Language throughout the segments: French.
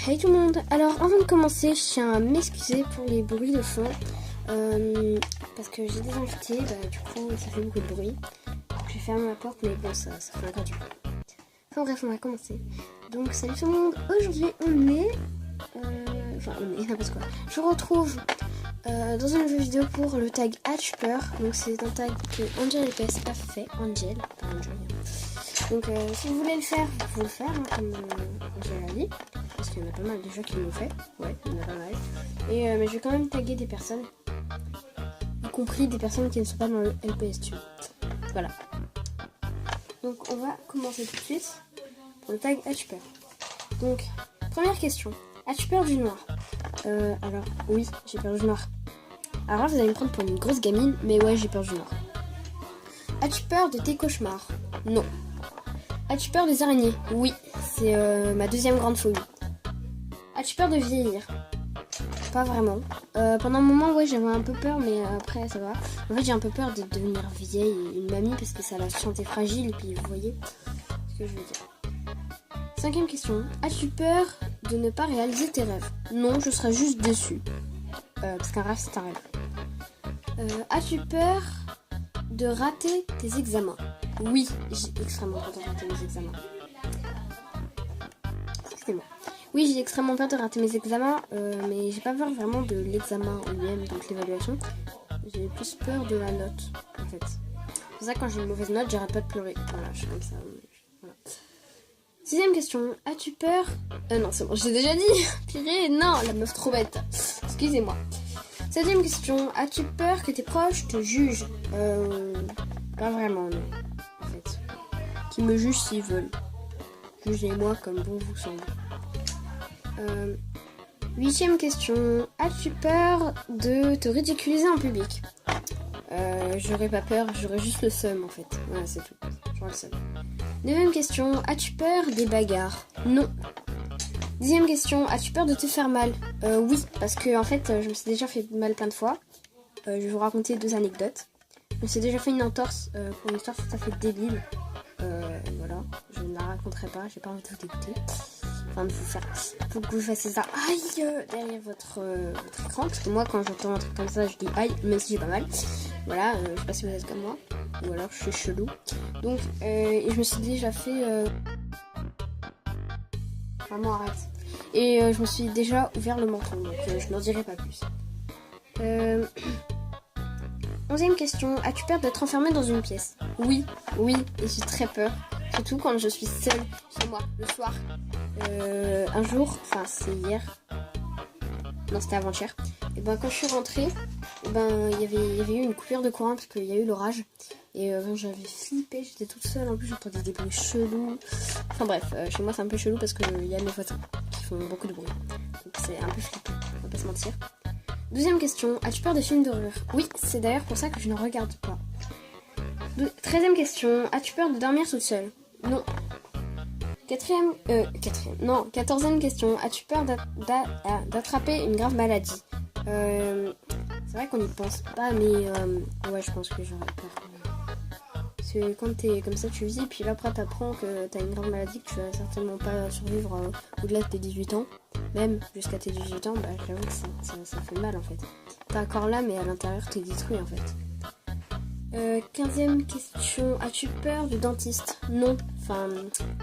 Hey tout le monde. Alors avant de commencer, je tiens à m'excuser pour les bruits de fond. Parce que j'ai des invités, du coup ça fait beaucoup de bruit. Donc, je vais fermer ma porte, mais bon, ça fait encore du bruit. Enfin bref, on va commencer. Donc salut tout le monde. Aujourd'hui on est... n'importe quoi. Je vous retrouve dans une nouvelle vidéo pour le tag Hatchper. Donc c'est un tag que Angel EPS a fait. Angel, pas Angel. Donc si vous voulez le faire, vous pouvez le faire, hein, comme Angel a dit. Parce qu'il y en a pas mal déjà qui l'ont fait. Ouais, il y en a pas mal. Et mais je vais quand même taguer des personnes. Y compris des personnes qui ne sont pas dans le LPS Tube. Voilà. Donc on va commencer tout de suite pour le tag Hatchper. Donc, première question. As-tu peur du noir? Alors, oui, j'ai peur du noir. Alors là, vous allez me prendre pour une grosse gamine, mais ouais, j'ai peur du noir. As-tu peur de tes cauchemars? Non. As-tu peur des araignées? Oui, c'est ma deuxième grande phobie. As-tu peur de vieillir? Pas vraiment. Pendant un moment, ouais, j'avais un peu peur, mais après, ça va. En fait, j'ai un peu peur de devenir vieille et une mamie, parce que ça a la santé fragile, et puis vous voyez ce que je veux dire. Cinquième question. As-tu peur de ne pas réaliser tes rêves? Non, je serais juste déçue. Parce qu'un rêve, c'est un rêve. As-tu peur de rater tes examens? Oui, j'ai extrêmement peur de rater mes examens. Excusez-moi. Oui, j'ai extrêmement peur de rater mes examens, mais j'ai pas peur vraiment de l'examen en lui-même, donc l'évaluation. J'ai plus peur de la note, en fait. C'est pour ça que quand j'ai une mauvaise note, j'arrête pas de pleurer. Voilà, je suis comme ça. Voilà. Sixième question, as-tu peur... non, c'est bon, je l'ai déjà dit. Purée, non, la meuf trop bête. Excusez-moi. Septième question, as-tu peur que tes proches te jugent? Pas vraiment, non. En fait. Qu'ils me jugent s'ils veulent. Jugez-moi comme bon vous semble. Huitième question, as-tu peur de te ridiculiser en public? J'aurais pas peur, j'aurais juste le seum en fait. Voilà, c'est tout. J'aurais le seum. Neuvième question, as-tu peur des bagarres? Non. Dixième question, as-tu peur de te faire mal? Oui, parce que en fait, je me suis déjà fait mal plein de fois. Je vais vous raconter deux anecdotes. Je me suis déjà fait une entorse pour une histoire tout à fait débile. Voilà, je ne la raconterai pas, j'ai pas envie de vous dégoûter. Enfin, de vous faire. Faut que vous fassiez ça aïe derrière votre écran. Parce que moi, quand j'entends un truc comme ça, je dis aïe, même si j'ai pas mal. Voilà, je sais pas si vous êtes comme moi. Ou alors je suis chelou. Donc, et je me suis déjà fait. Vraiment, arrête. Et je me suis déjà ouvert le menton. Donc, je n'en dirai pas plus. 11e question. As-tu peur d'être enfermée dans une pièce? Oui, et j'ai très peur. Surtout quand je suis seule chez moi, le soir. Un jour, enfin c'est hier. Non, c'était avant-hier. Et ben quand je suis rentrée, il y avait eu une coupure de courant parce qu'il y a eu l'orage. Et j'avais flippé, j'étais toute seule. En plus, j'entendais des bruits chelous. Enfin bref, chez moi c'est un peu chelou parce qu'il y a mes voisins qui font beaucoup de bruit. Donc c'est un peu flippant, on va pas se mentir. 12e question, as-tu peur des films d'horreur? Oui, c'est d'ailleurs pour ça que je ne regarde pas. 13e question, as-tu peur de dormir toute seule? Non. 14e question, as-tu peur d'attraper une grave maladie? C'est vrai qu'on n'y pense pas, mais ouais, je pense que j'aurais peur. Parce que quand t'es comme ça, tu vis, et puis là après t'apprends que t'as une grave maladie, que tu vas certainement pas survivre au-delà de tes 18 ans, même jusqu'à tes 18 ans, j'avoue que ça fait mal en fait. T'es encore là, mais à l'intérieur t'es détruit en fait. 15e question, as-tu peur du dentiste? Non, enfin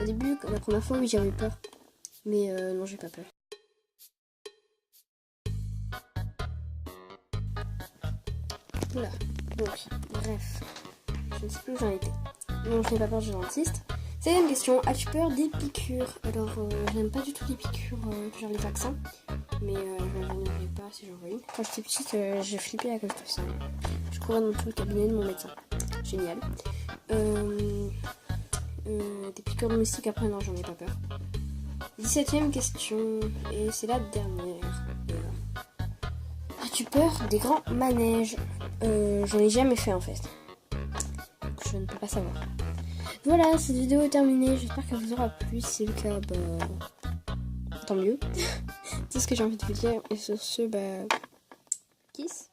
au début, la première fois oui j'avais peur, mais non j'ai pas peur. Oula, donc bref, je ne sais plus où j'en étais. Non, je n'ai pas peur du dentiste. 16e question, as-tu peur des piqûres? Alors j'aime pas du tout les piqûres, genre les vaccins, mais je n'en aurais pas si j'en voyais. Quand j'étais petite, j'ai flippé à cause de ça. Je courais dans tout le cabinet de mon médecin. Génial. Des piqûres de moustiques après, non, j'en ai pas peur. 17e question, et c'est la dernière. As-tu peur des grands manèges? J'en ai jamais fait en fait. Donc je ne peux pas savoir. Voilà, cette vidéo est terminée. J'espère qu'elle vous aura plu. Si c'est le cas, tant mieux. C'est ce que j'ai envie de vous dire. Et sur ce, kiss.